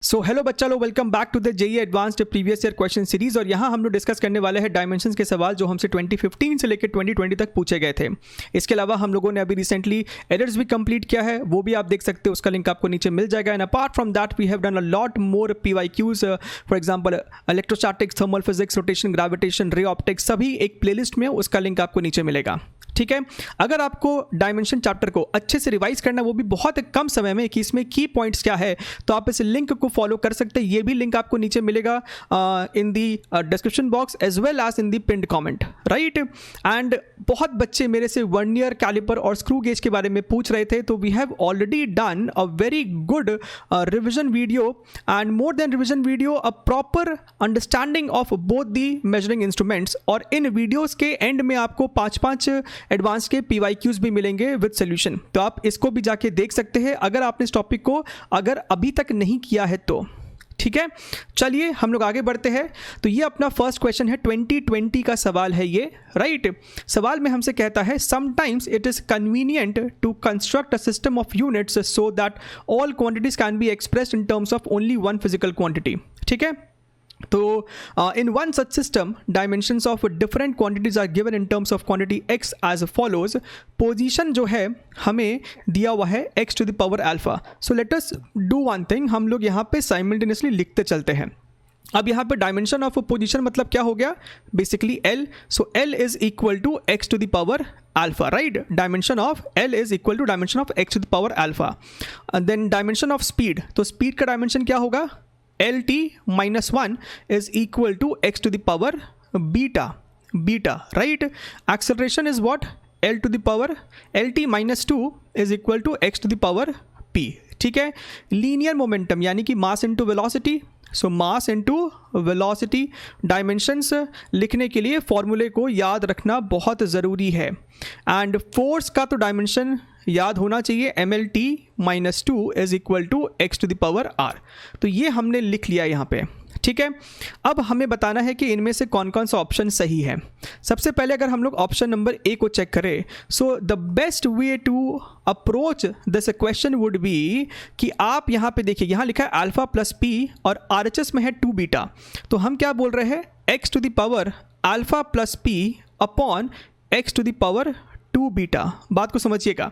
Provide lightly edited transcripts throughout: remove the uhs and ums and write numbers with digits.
सो hello बच्चा लोग, welcome back to the JEE advanced previous year question series. और यहाँ हम लोग डिस्कस करने वाले हैं डायमेंशंस के सवाल जो हमसे 2015 से लेकर 2020 तक पूछे गए थे। इसके अलावा हम लोगों ने अभी रिसेंटली एरर्स भी कंप्लीट किया है, वो भी आप देख सकते हो, उसका लिंक आपको नीचे मिल जाएगा। And apart from that we have done a lot more PYQs, for example electrostatics, thermal physics, rotation, gravitation, ray optics, सभी एक प्लेलिस्ट में, उसका लिंक आपको नीचे मिलेगा। ठीक है, अगर आपको डायमेंशन चैप्टर को अच्छे से रिवाइज करना, वो भी बहुत कम समय में, कि इसमें की पॉइंट्स क्या है, तो आप इस लिंक को फॉलो कर सकते हैं। ये भी लिंक आपको नीचे मिलेगा in the description box as well as in the pinned comment, right. And बहुत बच्चे मेरे से वर्नियर, कैलिपर और स्क्रू गेज के बारे में पूछ रहे थे, तो we have already done a very good revision video, and more than revision video, a proper understanding of both the measuring instruments. और इन वीडियोज़ के एंड में आपको 5-5 एडवांस के PYQs भी मिलेंगे विद सोल्यूशन, तो आप इसको भी जाके देख सकते हैं अगर आपने इस टॉपिक को अगर अभी तक नहीं किया है तो। ठीक है, चलिए हम लोग आगे बढ़ते हैं। तो ये अपना फर्स्ट क्वेश्चन है, 2020 का सवाल है ये, राइट। सवाल में हमसे कहता है sometimes it is convenient to construct a system of units so that all quantities can be expressed in terms of only one physical quantity. ठीक है, तो in one such system dimensions of different quantities are given in terms of quantity x as follows। Position जो है हमें दिया हुआ है x to the power alpha। so let us do one thing, हम लोग यहाँ पे simultaneously लिखते चलते हैं। अब यहाँ पे डायमेंशन ऑफ पोजीशन मतलब क्या हो गया, basically L। So L is equal to x to the power alpha, right. Dimension of L is equal to dimension of x to the power alpha. Then dimension of speed, तो speed का dimension क्या होगा, LT minus 1 is equal to x to the power beta, right। Acceleration is what, L to the power LT minus 2 is equal to x to the power p। ठीक है, linear momentum यानी कि mass into velocity, सो mass into velocity. Dimensions लिखने के लिए फॉर्मूले को याद रखना बहुत ज़रूरी है। एंड फोर्स का तो डायमेंशन याद होना चाहिए, MLT minus 2 is equal to x to the power r। तो ये हमने लिख लिया यहाँ पे। ठीक है, अब हमें बताना है कि इनमें से कौन कौन सा ऑप्शन सही है। सबसे पहले अगर हम लोग ऑप्शन नंबर A को चेक करें, so the best way to approach this question would be कि आप यहाँ पे देखिए, यहाँ लिखा है अल्फा प्लस p और RHS में है 2 बीटा। तो हम क्या बोल रहे हैं, x to the power alpha plus p upon x to the power 2 beta. बात को समझिएगा,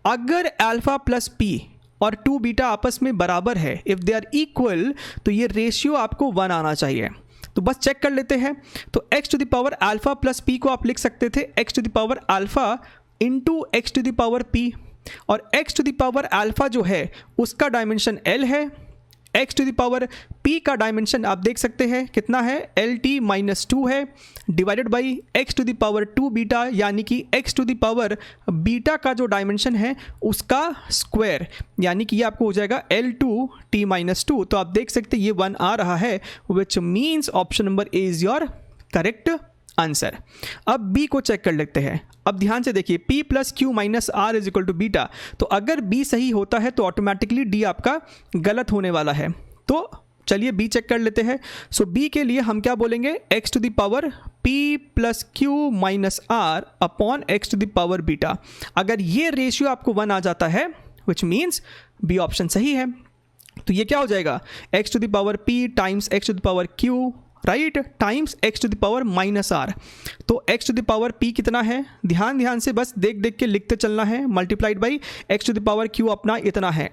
अगर अल्फा प्लस p और 2 बीटा आपस में बराबर है, इफ़ दे आर इक्वल, तो ये रेशियो आपको 1 आना चाहिए। तो बस चेक कर लेते हैं। तो x to the power alpha plus p को आप लिख सकते थे x to the power alpha into x to the power p, और x to the power alpha जो है उसका डायमेंशन L है, x to the power p का डायमेंशन आप देख सकते हैं कितना है, LT माइनस 2 है, divided by x to the power 2 beta, यानी कि x to the power beta का जो डायमेंशन है उसका स्क्वायर, यानी कि ये आपको हो जाएगा L2t माइनस 2। तो आप देख सकते हैं ये 1 आ रहा है, which means option number A is your correct answer. अब B को चेक कर लेते हैं। अब ध्यान से देखिए, P plus Q minus R is equal to beta, तो अगर B सही होता है तो ऑटोमेटिकली D आपका गलत होने वाला है। तो चलिए B चेक कर लेते हैं। सो B के लिए हम क्या बोलेंगे, x to the power P plus Q minus R upon x to the power beta. अगर ये रेशियो आपको 1 आ जाता है, विच मीन्स B ऑप्शन सही है। तो ये क्या हो जाएगा, x to the power P times x to the power Q, right, times x to the power minus R. तो x to the power p कितना है, ध्यान से बस देख देख के लिखते चलना है, multiplied by x to the power q अपना इतना है,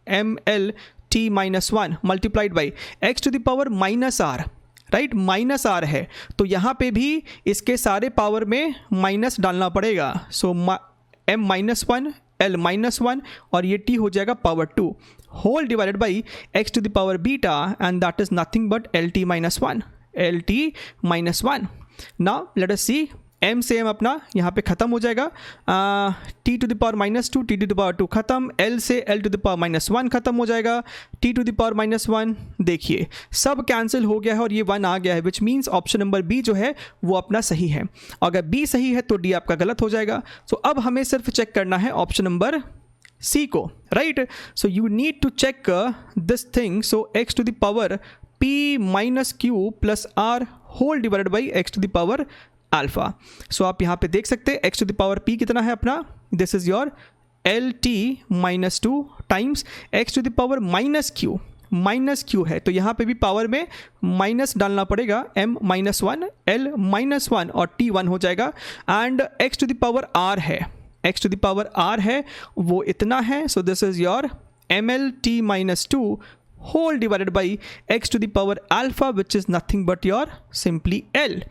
ML t minus 1 multiplied by x to the power minus R, right, minus R है तो यहाँ पे भी इसके सारे पावर में माइनस डालना पड़ेगा। So m minus 1 L minus 1 और ये t हो जाएगा power 2 whole divided by x to the power beta, and that is nothing but LT minus 1, LT minus 1। Now let us see, m से m अपना यहाँ पे ख़त्म हो जाएगा, t to the power minus 2, t to the power 2 ख़त्म, l से l to the power minus 1 ख़त्म हो जाएगा, t to the power minus 1, देखिए सब कैंसिल हो गया है और ये 1 आ गया है, which means option number B जो है वो अपना सही है। अगर B सही है तो D आपका गलत हो जाएगा। सो अब हमें सिर्फ चेक करना है ऑप्शन नंबर C को, right. So you need to check this thing. So x to the power p minus q plus r whole divided by x to the power alpha. सो आप यहाँ पे देख सकते हैं x to the power p कितना है अपना, this is your LT minus 2 times x to the power minus q minus q है, तो यहाँ पे भी पावर में माइनस डालना पड़ेगा, m-1 l-1 और t 1 हो जाएगा। And x to the power r है, x to the power r है वो इतना है, so this is your mlt-2 whole divided by x to the power alpha which is nothing but your simply l।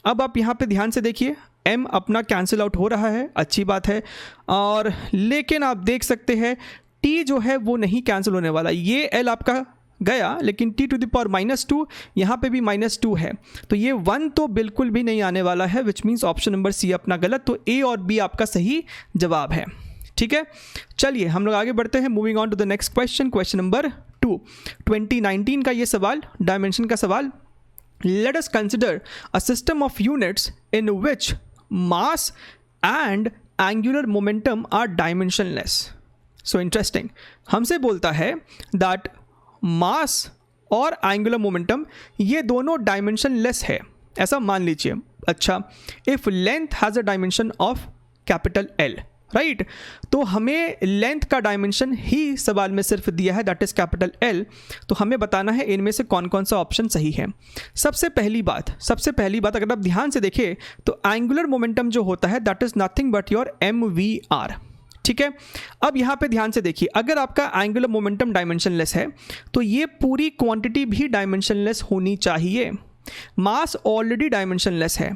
अब आप यहाँ पे ध्यान से देखिए, m अपना कैंसिल आउट हो रहा है, अच्छी बात है, और लेकिन आप देख सकते हैं t जो है वो नहीं कैंसिल होने वाला, ये l आपका गया, लेकिन t टू द पावर -2 यहाँ पे भी -2 है, तो ये 1 तो बिल्कुल भी नहीं आने वाला है, which means option number C अपना गलत, तो a और b आपका सही जवाब है। ठीक है, चलिए हम लोग आगे बढ़ते हैं, moving on to the next question, question number 2, 2019 का ये सवाल, डायमेंशन का सवाल। Let us consider a system of units in which mass and angular momentum are dimensionless. So interesting, हमसे बोलता है दैट मास और एंगुलर मोमेंटम ये दोनों डायमेंशनलेस है, ऐसा मान लीजिए। अच्छा, if length has a dimension of capital L, right, तो हमें लेंथ का डायमेंशन ही सवाल में सिर्फ दिया है, दैट इज कैपिटल L, तो हमें बताना है इनमें से कौन कौन सा ऑप्शन सही है। सबसे पहली बात अगर आप ध्यान से देखें तो एंगुलर मोमेंटम जो होता है that is nothing but your mvr। ठीक है, अब यहाँ पे ध्यान से देखिए, अगर आपका एंगुलर मोमेंटम डायमेंशनलेस है तो ये पूरी क्वांटिटी भी डायमेंशनलेस होनी चाहिए। मास ऑलरेडी डायमेंशनलेस है,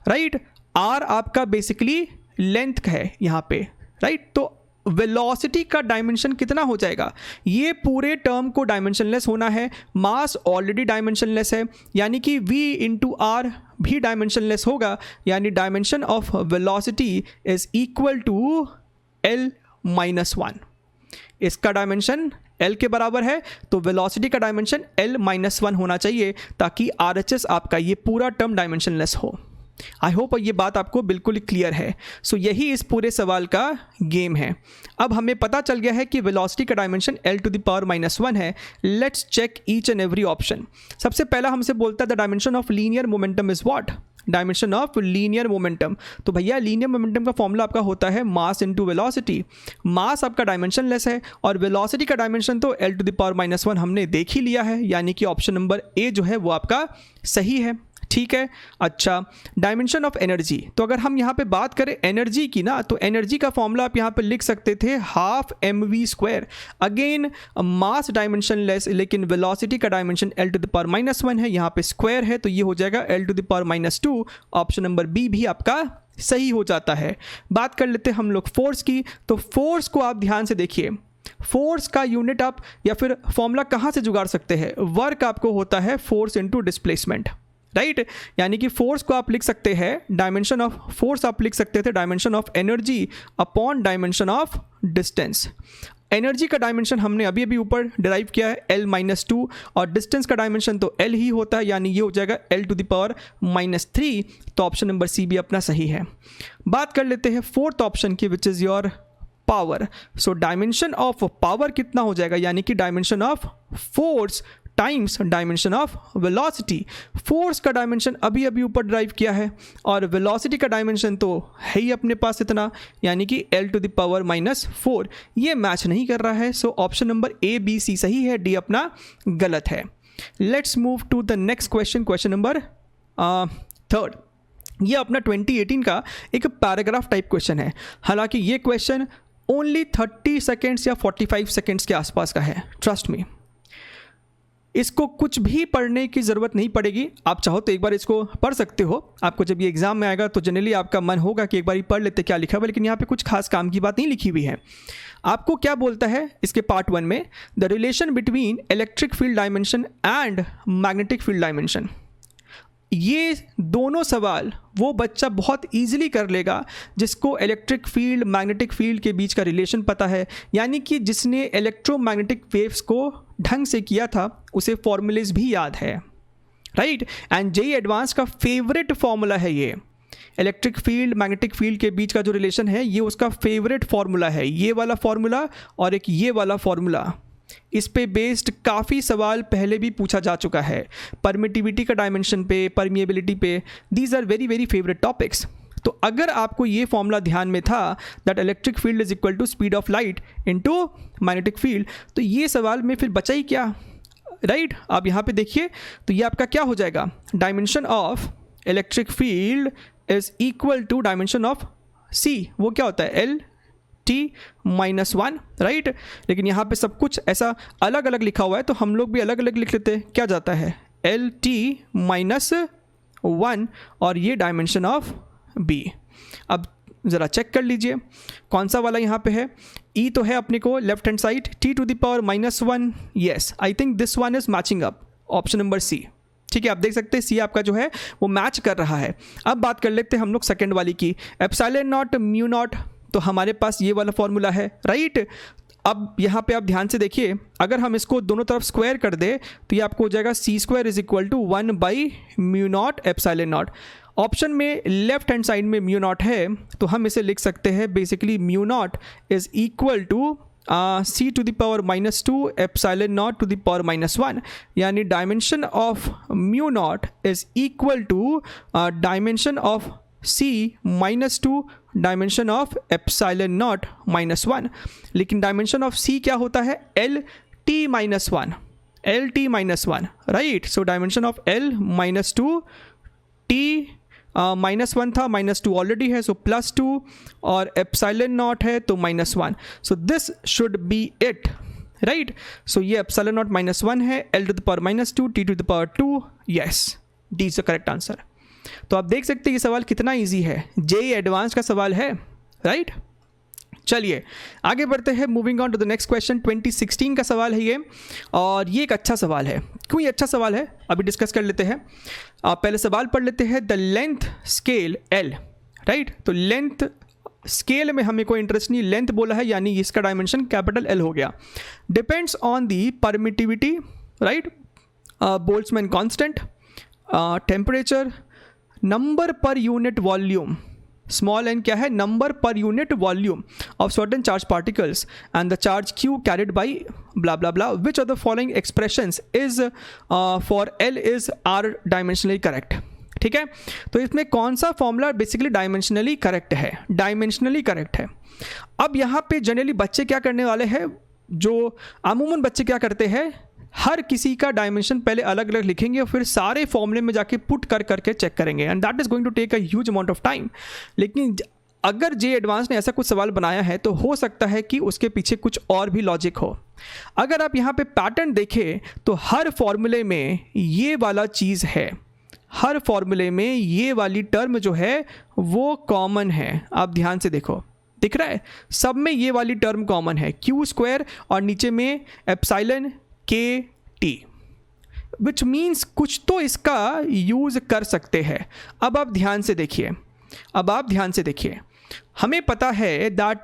राइट, r आपका बेसिकली लेंथ है यहाँ पे, राइट, तो वेलोसिटी का डायमेंशन कितना हो जाएगा, ये पूरे टर्म को डायमेंशनलेस होना है। मास ऑलरेडी डायमेंशनलेस है, यानी कि v इंटू आर भी डायमेंशनलेस होगा, यानी dimension of velocity is equal to l-1। इसका डायमेंशन l के बराबर है, तो वेलोसिटी का डायमेंशन l-1 होना चाहिए, ताकि RHS आपका ये पूरा टर्म डायमेंशनलेस हो। आई होप ये बात आपको बिल्कुल क्लियर है। सो यही इस पूरे सवाल का गेम है। अब हमें पता चल गया है कि वेलोसिटी का dimension l to the power -1 है। Let's check each and every option. सबसे पहला हमसे बोलता है the dimension of linear momentum is what, dimension of linear momentum. तो भैया लीनियर मोमेंटम का फॉर्मूला आपका होता है मास इनटू वेलोसिटी। मास आपका डायमेंशनलेस है और वेलोसिटी का डायमेंशन तो l टू द पावर -1 हमने देख ही लिया है, यानी कि ऑप्शन नंबर ए जो है वो आपका सही है। ठीक है, अच्छा, डायमेंशन ऑफ एनर्जी, तो अगर हम यहाँ पे बात करें एनर्जी की ना, तो एनर्जी का फॉर्मूला आप यहाँ पे लिख सकते थे ½ mv²। अगेन मास डायमेंशनलेस, लेकिन वेलोसिटी का dimension l to the power -1 है, यहाँ पे स्क्वायर है, तो ये हो जाएगा l to the power -2। Option number B भी आपका सही हो जाता है। बात कर लेते हैं हम लोग फोर्स की, तो फोर्स को आप ध्यान से देखिए, फोर्स का यूनिट आप या फिर फॉर्मूला कहाँ से जुगाड़ सकते हैं, वर्क आपको होता है फोर्स इनटू डिस्प्लेसमेंट, राइट, यानी कि फोर्स को आप लिख सकते हैं, डायमेंशन ऑफ फोर्स आप लिख सकते थे dimension of energy upon dimension of distance. Energy का डायमेंशन हमने अभी अभी ऊपर डिराइव किया है l-2, और डिस्टेंस का डायमेंशन तो l ही होता है, यानी ये हो जाएगा l टू द पावर -3। तो ऑप्शन नंबर सी भी अपना सही है। बात कर लेते हैं फोर्थ ऑप्शन की, which is your power. So dimension of power कितना हो जाएगा, यानी कि dimension of force times dimension of velocity. Force का डायमेंशन अभी अभी ऊपर ड्राइव किया है और वेलोसिटी का डायमेंशन तो है ही अपने पास इतना, यानी कि l टू द पावर -4। ये मैच नहीं कर रहा है, so option number A B C सही है, डी अपना गलत है। Let's move to the next question, question number 3। ये अपना 2018 का एक पैराग्राफ टाइप क्वेश्चन है। हालांकि ये क्वेश्चन ओनली 30 सेकेंड्स या 45 सेकेंड्स के आसपास का है, ट्रस्ट मी। इसको कुछ भी पढ़ने की ज़रूरत नहीं पड़ेगी, आप चाहो तो एक बार इसको पढ़ सकते हो। आपको जब ये एग्ज़ाम में आएगा तो जनरली आपका मन होगा कि एक बार ही पढ़ लेते क्या लिखा हुआ, लेकिन यहाँ पे कुछ खास काम की बात नहीं लिखी हुई है। आपको क्या बोलता है इसके पार्ट 1 में, the relation between electric field dimension and magnetic field dimension. ये दोनों सवाल वो बच्चा बहुत इजीली कर लेगा जिसको इलेक्ट्रिक फील्ड मैग्नेटिक फील्ड के बीच का रिलेशन पता है, यानी कि जिसने इलेक्ट्रोमैग्नेटिक वेव्स को ढंग से किया था उसे फॉर्मूलेज भी याद है, राइट। एंड जेईई एडवांस का फेवरेट फॉर्मूला है ये, इलेक्ट्रिक फील्ड मैग्नेटिक फील्ड के बीच का जो रिलेशन है ये उसका फेवरेट फॉर्मूला है, ये वाला फॉर्मूला और एक ये वाला फॉर्मूला। इस पे बेस्ड काफ़ी सवाल पहले भी पूछा जा चुका है, परमिटिविटी का डायमेंशन पे, परमिएबिलिटी पे, these are very very favourite topics. तो अगर आपको ये फॉर्मूला ध्यान में था that electric field is equal to speed of light into magnetic field, तो ये सवाल में फिर बचा ही क्या, राइट। अब यहाँ पे देखिए तो ये आपका क्या हो जाएगा, dimension of electric field is equal to dimension of C, वो क्या होता है L-T-1, राइट। लेकिन यहाँ पे सब कुछ ऐसा अलग अलग लिखा हुआ है तो हम लोग भी अलग अलग लिख लेते हैं, क्या जाता है L-T-1 और ये डायमेंशन ऑफ B। अब ज़रा चेक कर लीजिए कौन सा वाला यहाँ पे है, E तो है अपने को left hand side, T⁻⁻1, yes I think this one is matching up, option number C. ठीक है, आप देख सकते हैं सी आपका जो है वो मैच कर रहा है। अब बात कर लेते हैं हम लोग सेकेंड वाली की, एप्सिलॉन नॉट म्यू नॉट, तो हमारे पास ये वाला फॉर्मूला है, राइट। अब यहाँ पे आप ध्यान से देखिए, अगर हम इसको दोनों तरफ स्क्वायर कर दे तो ये आपको हो जाएगा C² is equal to 1/μ0 epsilon naught. Option में लेफ्ट हैंड साइड में म्यू नॉट है तो हम इसे लिख सकते हैं basically mu naught is equal to C⁻² epsilon naught to the power -1, यानी dimension of mu naught is equal to dimension of C-2 dimension of epsilon naught -1। लेकिन डायमेंशन ऑफ C क्या होता है, L-T-1, L-T-1, right. So dimension of L-2 T-1 था, -2 already है, सो +2 और epsilon not है तो -1, so this should be it, right. So ये एप्सिलॉन नॉट -1 है, L⁻², T⁻², yes, D is the correct answer. तो आप देख सकते हैं ये सवाल कितना इजी है, जेईई एडवांस का सवाल है, राइट। चलिए आगे बढ़ते हैं, moving on to the next question. 2016 का सवाल है ये, और ये एक अच्छा सवाल है। क्यों ये अच्छा सवाल है अभी डिस्कस कर लेते हैं। पहले सवाल पढ़ लेते हैं, the length scale L, right. तो लेंथ स्केल में हमें कोई इंटरेस्ट नहीं, लेंथ बोला है यानी इसका डायमेंशन कैपिटल L हो गया। Depends on the permittivity, right, Boltzmann constant, temperature, number per unit volume, small n क्या है, number per unit volume of certain charge particles and the charge q carried by bla bla bla, which of the following expressions is for L is are dimensionally correct. ठीक है, तो इसमें कौन सा formula basically dimensionally correct है, dimensionally correct है। अब यहाँ पे जनरली बच्चे क्या करने वाले हैं, जो अमूमन बच्चे क्या करते हैं, हर किसी का डायमेंशन पहले अलग अलग लिखेंगे और फिर सारे फॉर्मूले में जाके पुट कर करके चेक करेंगे, and that is going to take a huge amount of time. लेकिन अगर जेईई एडवांस ने ऐसा कुछ सवाल बनाया है तो हो सकता है कि उसके पीछे कुछ और भी लॉजिक हो। अगर आप यहाँ पे पैटर्न देखें तो हर फॉर्मूले में ये वाला चीज़ है, हर फॉर्मूले में ये वाली टर्म जो है वो कॉमन है। आप ध्यान से देखो, दिख रहा है, सब में ये वाली टर्म कॉमन है, Q² और नीचे में एप्सिलॉन KT, विच मीन्स कुछ तो इसका यूज़ कर सकते हैं। अब आप ध्यान से देखिए, अब आप ध्यान से देखिए, हमें पता है that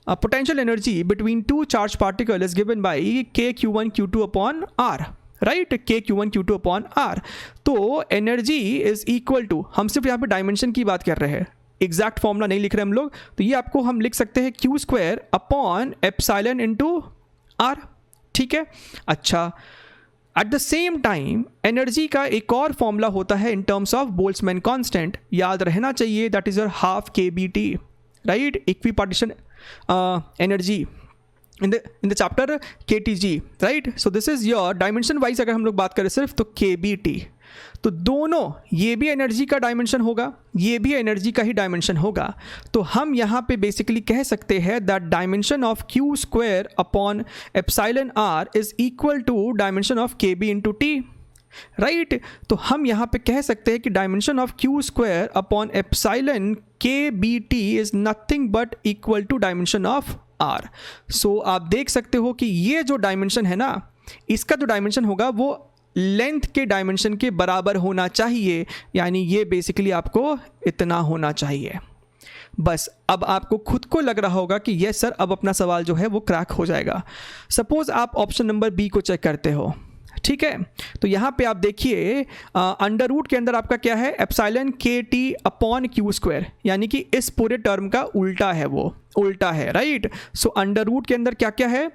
potential energy between two charge particle is given by KQ1 Q2 upon R, right, KQ1 Q2 upon R। तो एनर्जी इज इक्वल टू, हम सिर्फ यहाँ पे डायमेंशन की बात कर रहे हैं, एग्जैक्ट फॉर्मूला नहीं लिख रहे हम लोग, तो ये आपको हम लिख सकते हैं Q² upon epsilon into R। ठीक है, अच्छा, at the same time energy का एक और फॉर्मूला होता है इन टर्म्स ऑफ बोल्ट्जमैन कांस्टेंट, याद रहना चाहिए, that is your half KBT, right, equi partition energy in the chapter KTG, right. So this is your dimension wise अगर हम लोग बात करें सिर्फ तो KBT, तो दोनों, ये भी एनर्जी का डायमेंशन होगा, ये भी एनर्जी का ही डायमेंशन होगा। तो हम यहाँ पे बेसिकली कह सकते हैं that dimension of Q² upon epsilon R is equal to dimension of KB into T, right. तो हम यहाँ पे कह सकते हैं कि dimension of Q² upon epsilon KBT is nothing but equal to dimension of R। सो आप देख सकते हो कि ये जो डायमेंशन है ना, इसका जो डायमेंशन होगा वो लेंथ के डायमेंशन के बराबर होना चाहिए, यानी ये बेसिकली आपको इतना होना चाहिए। बस अब आपको खुद को लग रहा होगा कि यस सर, अब अपना सवाल जो है वो क्रैक हो जाएगा। सपोज आप ऑप्शन नंबर बी को चेक करते हो, ठीक है, तो यहाँ पे आप देखिए अंडर रूट के अंदर आपका क्या है, एप्सिलॉन KT अपॉन Q², यानी कि इस पूरे टर्म का उल्टा है, वो उल्टा है, राइट। सो अंडर रूट के अंदर क्या क्या है,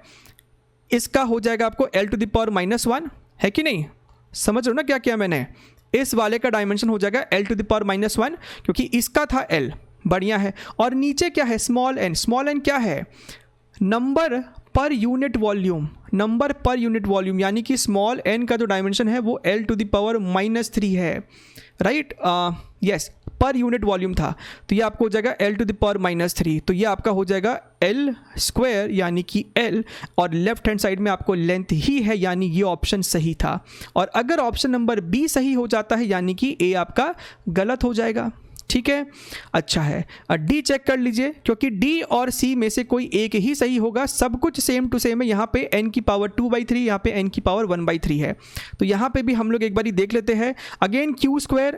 इसका हो जाएगा आपको L⁻⁻1, है कि नहीं, समझ रहे हो ना क्या किया मैंने, इस वाले का डायमेंशन हो जाएगा L⁻⁻1 क्योंकि इसका था L, बढ़िया है। और नीचे क्या है, स्मॉल n, स्मॉल n क्या है, number per unit volume, number per unit volume, यानी कि स्मॉल n का जो डायमेंशन है वो l⁻³ है, राइट, यस, पर यूनिट वॉल्यूम था, तो ये आपको हो जाएगा l⁻³ तो ये आपका हो जाएगा l², यानी कि l, और लेफ्ट हैंड साइड में आपको लेंथ ही है, यानी ये ऑप्शन सही था। और अगर ऑप्शन नंबर बी सही हो जाता है यानी कि ए आपका गलत हो जाएगा, ठीक है। अच्छा है, डी चेक कर लीजिए, क्योंकि डी और सी में से कोई एक ही सही होगा, सब कुछ सेम टू सेम है। यहाँ पे n⁻²/3, यहाँ पे n⁻1/3 है, तो यहाँ पे भी हम लोग एक बारी देख लेते हैं। Again Q²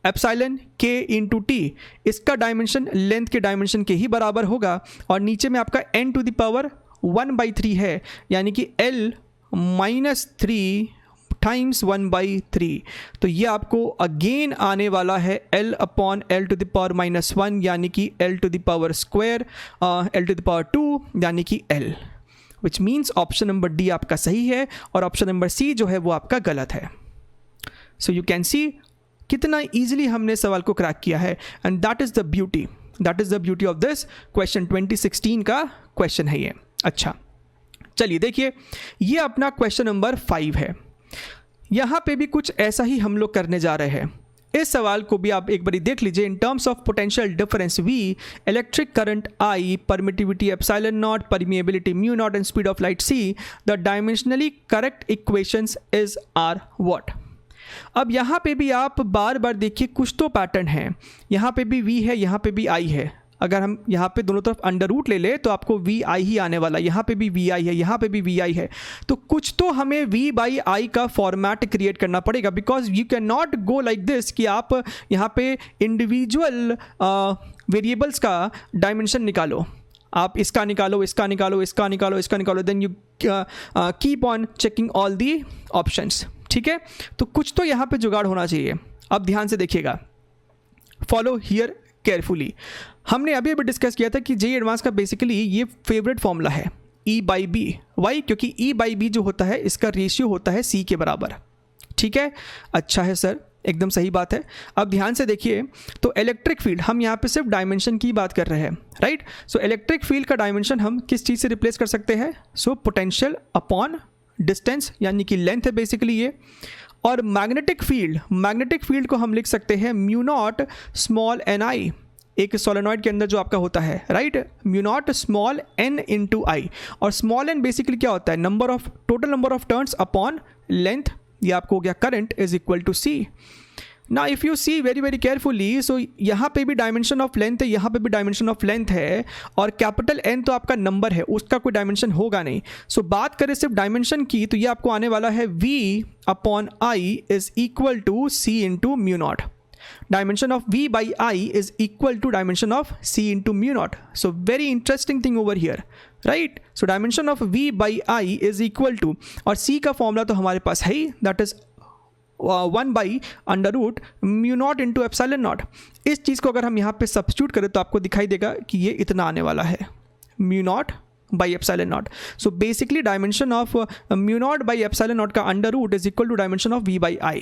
epsilon k into T, इसका डायमेंशन लेंथ के डायमेंशन के ही बराबर होगा, और नीचे में आपका n⁻1/3 है, यानी कि l-3 टाइम्स 1/3, तो ये आपको अगेन आने वाला है l/l⁻⁻1, यानी कि l² l⁻2 यानी कि l, विच मीन्स ऑप्शन नंबर डी आपका सही है और ऑप्शन नंबर सी जो है वो आपका गलत है। सो यू कैन सी कितना ईजिली हमने सवाल को क्रैक किया है, and that is the beauty of this question. 2016 का क्वेश्चन है ये। अच्छा, चलिए देखिए, ये अपना क्वेश्चन नंबर 5 है। यहाँ पे भी कुछ ऐसा ही हम लोग करने जा रहे हैं। इस सवाल को भी आप एक बारी देख लीजिए। In terms of potential difference V, electric current I, permittivity ε0, permeability μ0 and speed of light c, the dimensionally correct equations is are what. अब यहाँ पे भी आप बार बार देखिए, कुछ तो पैटर्न है। यहाँ पे भी V है, यहाँ पे भी I है। अगर हम यहाँ पे दोनों तरफ अंडर रूट ले ले तो आपको VI ही आने वाला। यहाँ पे भी VI है, यहाँ पे भी VI है, तो कुछ तो हमें V/I का फॉर्मेट क्रिएट करना पड़ेगा, because you can not go like this कि आप यहाँ पे इंडिविजुअल वेरिएबल्स का डायमेंशन निकालो, आप इसका निकालो, इसका निकालो, इसका निकालो, इसका निकालो, then you keep on checking all the options, ठीक है। तो कुछ तो यहाँ पे जुगाड़ होना चाहिए। अब ध्यान से देखिएगा, फॉलो हियर केयरफुली। हमने अभी डिस्कस किया था कि जेईई एडवांस का बेसिकली ये फेवरेट फॉर्मूला है E/B। वाई? क्योंकि E/B जो होता है इसका रेशियो होता है C के बराबर, ठीक है। अच्छा है सर, एकदम सही बात है। अब ध्यान से देखिए, तो इलेक्ट्रिक फील्ड, हम यहाँ पे सिर्फ डायमेंशन की बात कर रहे हैं, राइट। सो इलेक्ट्रिक फील्ड का डायमेंशन हम किस चीज़ से रिप्लेस कर सकते हैं? सो पोटेंशियल अपॉन डिस्टेंस, यानी कि लेंथ है बेसिकली ये। और मैग्नेटिक फील्ड को हम लिख सकते हैं μ0 स्मॉल ni, एक सोलेनॉइड के अंदर जो आपका होता है, right, μ0 small n into I. और स्मॉल n बेसिकली क्या होता है? Total number of turns upon length, ये आपको हो गया current is equal to C. ना if you see very very carefully, so यहाँ पे भी डायमेंशन ऑफ लेंथ है, यहाँ पे भी डायमेंशन ऑफ लेंथ है, और कैपिटल N तो आपका नंबर है, उसका कोई डायमेंशन होगा नहीं। सो बात करें सिर्फ डायमेंशन की, तो ये आपको आने वाला है V/I is equal to C into μ0। Dimension of V/I is equal to dimension of C into μ0। So very interesting thing over here, right. So dimension of V/I is equal to, और C का formula तो हमारे पास है ही, that is 1/√μ0 into ε0। इस चीज़ को अगर हम यहाँ पे सब्स्टिट्यूट करें तो आपको दिखाई देगा कि ये इतना आने वाला है, μ0/ε0। सो बेसिकली डायमेंशन ऑफ μ0/ε0 का under root is equal to dimension of V/I।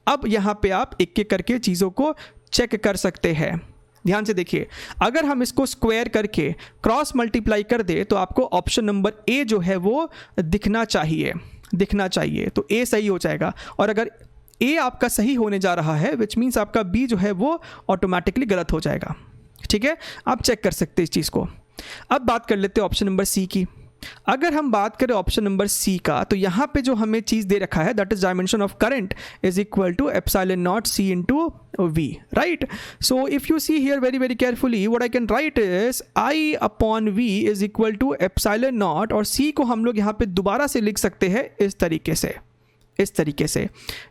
अब यहाँ पे आप एक एक करके चीज़ों को चेक कर सकते हैं। ध्यान से देखिए, अगर हम इसको स्क्वायर करके क्रॉस मल्टीप्लाई कर दे तो आपको ऑप्शन नंबर ए जो है वो दिखना चाहिए, तो ए सही हो जाएगा। और अगर ए आपका सही होने जा रहा है, विच मीन्स आपका बी जो है वो ऑटोमेटिकली गलत हो जाएगा, ठीक है। आप चेक कर सकते हैं इस चीज़ को। अब बात कर लेते हैं ऑप्शन नंबर सी की। अगर हम बात करें ऑप्शन नंबर सी का, तो यहाँ पे जो हमें चीज़ दे रखा है, that is dimension of current is equal to ε0 C into V, right. So if you see here very very carefully, what I can write is I/V is equal to ε0, और C को हम लोग यहाँ पे दोबारा से लिख सकते हैं इस तरीके से,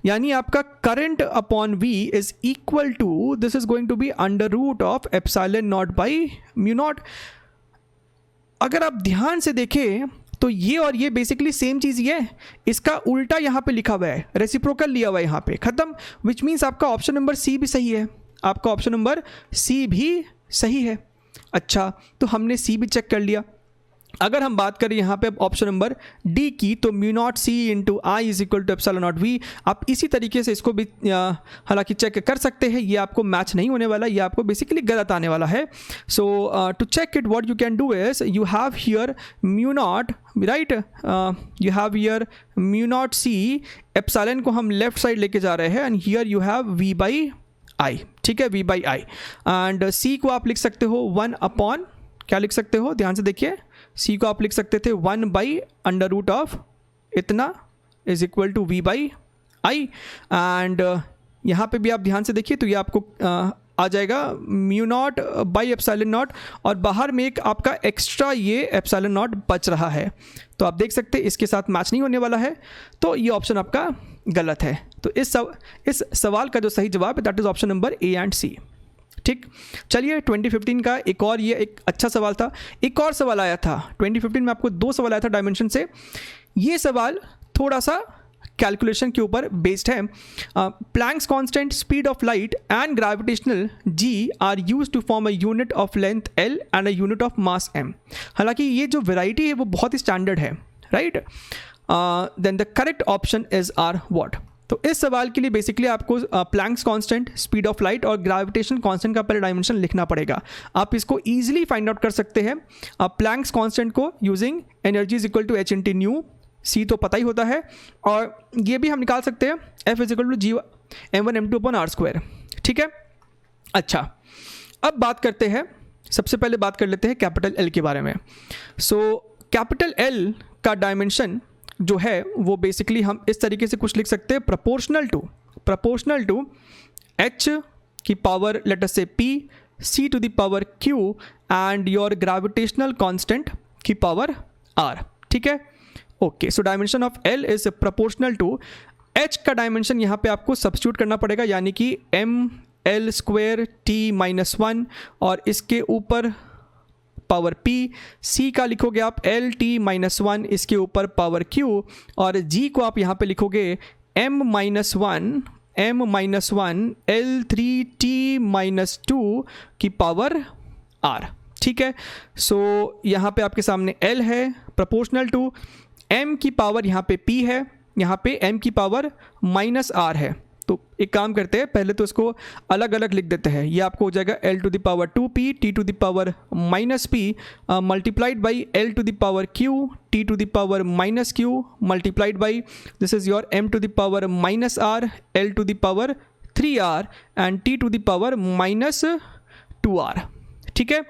यानी आपका current upon V is equal to, this is going to be under root of ε0/μ0। अगर आप ध्यान से देखें तो ये और ये बेसिकली सेम चीज़ ही है, इसका उल्टा यहाँ पे लिखा हुआ है, रेसिप्रोकल लिया हुआ है यहाँ पे, खत्म। विच मीन्स आपका ऑप्शन नंबर सी भी सही है, आपका ऑप्शन नंबर सी भी सही है। अच्छा, तो हमने सी भी चेक कर लिया। अगर हम बात करें यहाँ पे ऑप्शन नंबर डी की, तो mu naught C into I is equal to epsilon naught V, आप इसी तरीके से इसको भी हालांकि चेक कर सकते हैं, ये आपको मैच नहीं होने वाला, ये आपको बेसिकली गलत आने वाला है। So to check it what you can do is you have here mu naught, right, you have here mu naught C, epsilon को हम लेफ्ट साइड लेके जा रहे हैं, and here you have V by I, ठीक है, V by I, and C को आप लिख सकते हो 1 अपॉन, क्या लिख सकते हो, ध्यान से देखिए, सी को आप लिख सकते थे 1 बाई अंडर रूट ऑफ इतना is equal to V by I, and यहाँ पे भी आप ध्यान से देखिए तो ये आपको आ जाएगा mu naught by epsilon not, और बाहर में एक आपका एक्स्ट्रा ये एप्सिलॉन नॉट बच रहा है, तो आप देख सकते हैं इसके साथ मैच नहीं होने वाला है, तो ये ऑप्शन आपका गलत है। तो इस सवाल का जो सही जवाब है that is option number A and C. ठीक, चलिए 2015 का एक और, ये एक अच्छा सवाल था। एक और सवाल आया था 2015 में, आपको 2 सवाल आया था डायमेंशन से। ये सवाल थोड़ा सा कैलकुलेशन के ऊपर बेस्ड है। Planck's constant, speed of light and gravitational G are used to form a unit of length L and a unit of mass M. हालांकि ये जो वेराइटी है वो बहुत ही स्टैंडर्ड है, right. Then the correct option is are what. तो इस सवाल के लिए बेसिकली आपको Planck's constant, speed of light और ग्रेविटेशन कांस्टेंट का पहले डायमेंशन लिखना पड़ेगा। आप इसको ईजिली फाइंड आउट कर सकते हैं। प्लैंक्स कांस्टेंट को using energy is equal to h into nu, C तो पता ही होता है, और ये भी हम निकाल सकते हैं F is equal to G m1 m2 upon R square. ठीक है, अच्छा, अब बात करते हैं, सबसे पहले बात कर लेते हैं कैपिटल एल के बारे में। सो कैपिटल एल का डायमेंशन जो है वो बेसिकली हम इस तरीके से कुछ लिख सकते हैं, प्रोपोर्शनल टू h की power let us say p, c to the power q and your gravitational constant की पावर r। ठीक है, okay. So dimension of l is proportional to h का डायमेंशन यहाँ पे आपको सब्स्टिट्यूट करना पड़ेगा, यानी कि m l square t minus 1 और इसके ऊपर पावर p, c का लिखोगे आप l t माइनस 1 इसके ऊपर पावर q, और g को आप यहाँ पे लिखोगे m minus 1 l3 t minus 2 की पावर r। ठीक है, सो यहाँ पे आपके सामने l है प्रोपोर्शनल टू m की पावर, यहाँ पे p है, यहाँ पे m की पावर माइनस r है। तो एक काम करते हैं, पहले तो इसको अलग अलग लिख देते हैं। ये आपको हो जाएगा l to the power 2p t to the power minus p multiplied by l to the power q t to the power minus q multiplied by this is your m to the power minus r l to the power 3r and t to the power minus 2r। ठीक है,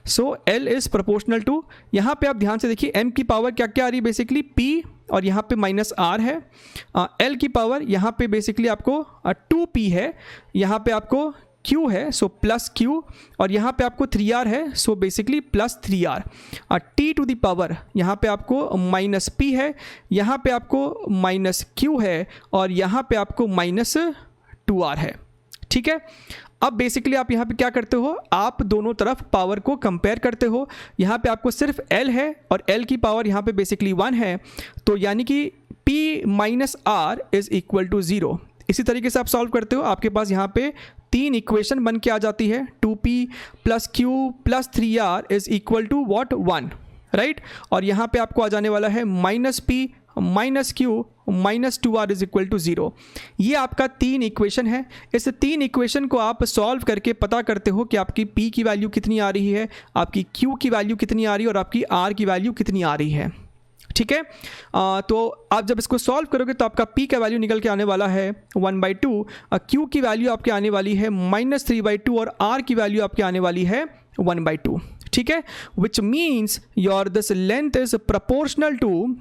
so l is proportional to, यहाँ पे आप ध्यान से देखिए m की power क्या क्या आ रही है, बेसिकली p और यहाँ पे माइनस r है, l की पावर यहाँ पे बेसिकली आपको 2p है, यहाँ पे आपको q है सो प्लस q, और यहाँ पे आपको 3r है so basically plus 3r, t to the power यहाँ पे आपको माइनस p है, यहाँ पे आपको माइनस q है, और यहाँ पे आपको माइनस 2r है। ठीक है, अब बेसिकली आप यहाँ पे क्या करते हो, आप दोनों तरफ पावर को कंपेयर करते हो। यहाँ पे आपको सिर्फ l है और l की पावर यहाँ पे बेसिकली 1 है, तो यानी कि p minus r is equal to 0। इसी तरीके से आप सॉल्व करते हो, आपके पास यहाँ पे 3 इक्वेशन बन के आ जाती है, 2p plus q plus 3r is equal to what 1, right. और यहाँ पे आपको आ जाने वाला है minus p minus q minus 2r is equal to 0। ये आपका 3 इक्वेशन है। इस 3 इक्वेशन को आप सॉल्व करके पता करते हो कि आपकी p की वैल्यू कितनी आ रही है, आपकी q की वैल्यू कितनी आ रही है और आपकी r की वैल्यू कितनी आ रही है। ठीक है, तो आप जब इसको सॉल्व करोगे तो आपका p का वैल्यू निकल के आने वाला है 1/2, q की वैल्यू आपके आने वाली है -3/2 और r की वैल्यू आपके आने वाली है 1/2। ठीक है, which means your this length is proportional to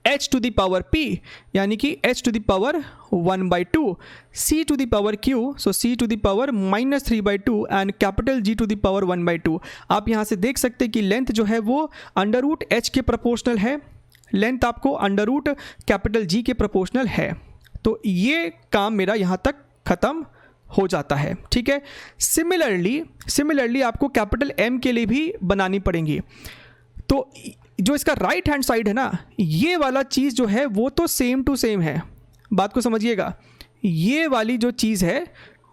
h to the power p, यानी कि h to the power 1/2, c to the power q, so c to the power -3/2 and capital G to the power 1/2। आप यहाँ से देख सकते हैं कि length जो है वो अंडर रूट h के प्रोपोर्शनल है, लेंथ आपको अंडर रूट कैपिटल G के प्रोपोर्शनल है। तो ये काम मेरा यहाँ तक ख़त्म हो जाता है। ठीक है, सिमिलरली आपको कैपिटल M के लिए भी बनानी पड़ेंगी। तो जो इसका राइट हैंड साइड है ना, ये वाला चीज़ जो है वो तो सेम टू सेम है, बात को समझिएगा। ये वाली जो चीज़ है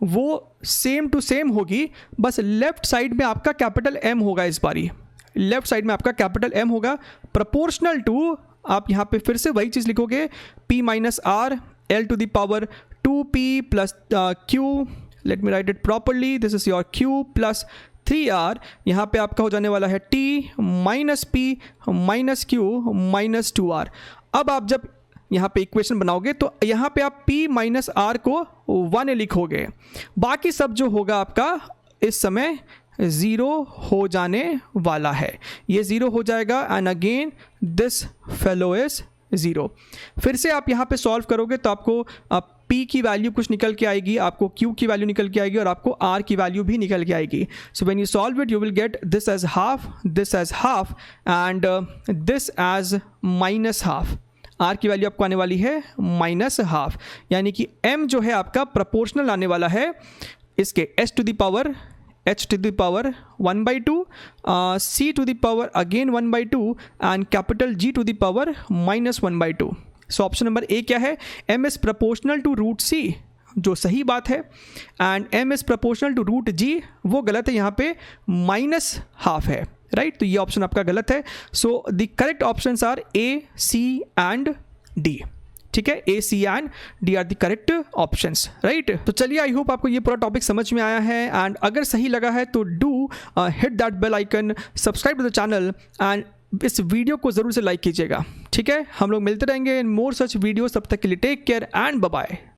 वो सेम टू सेम होगी, बस लेफ्ट साइड में आपका कैपिटल M होगा इस बारी, लेफ्ट साइड में आपका कैपिटल M होगा प्रोपोर्शनल टू, आप यहाँ पे फिर से वही चीज़ लिखोगे P minus R L to the power 2P plus Q, let me write it properly, this is your Q plus 3R, यहाँ पे आपका हो जाने वाला है T minus P minus Q minus 2R। अब आप जब यहाँ पे इक्वेशन बनाओगे तो यहाँ पे आप P माइनस R को 1 लिखोगे, बाकी सब जो होगा आपका इस समय 0 हो जाने वाला है, ये 0 हो जाएगा and again this fellow is 0। फिर से आप यहाँ पे सॉल्व करोगे तो आपको P की वैल्यू कुछ निकल के आएगी, आपको Q की वैल्यू निकल के आएगी और आपको R की वैल्यू भी निकल के आएगी। So when you solve it you will get this as half and this as minus half. R की वैल्यू आपको आने वाली है माइनस हाफ, यानी कि M जो है आपका प्रोपोर्शनल आने वाला है इसके h to the power 1/2, C to the power again 1/2 and capital G to the power minus 1/2। So option number A क्या है, M is proportional to root C, जो सही बात है, and M is proportional to root G, वो गलत है, यहाँ पे माइनस हाफ है, राइट। तो ये ऑप्शन आपका गलत है। So the correct options are A, C and D। ठीक है, A, C and D are the correct options, right. तो चलिए, आई होप आपको ये पूरा टॉपिक समझ में आया है एंड अगर सही लगा है तो do hit that bell icon, subscribe to the channel and इस वीडियो को ज़रूर से लाइक कीजिएगा। ठीक है, हम लोग मिलते रहेंगे इन मोर सच वीडियोस, तब तक के लिए take care and bye bye.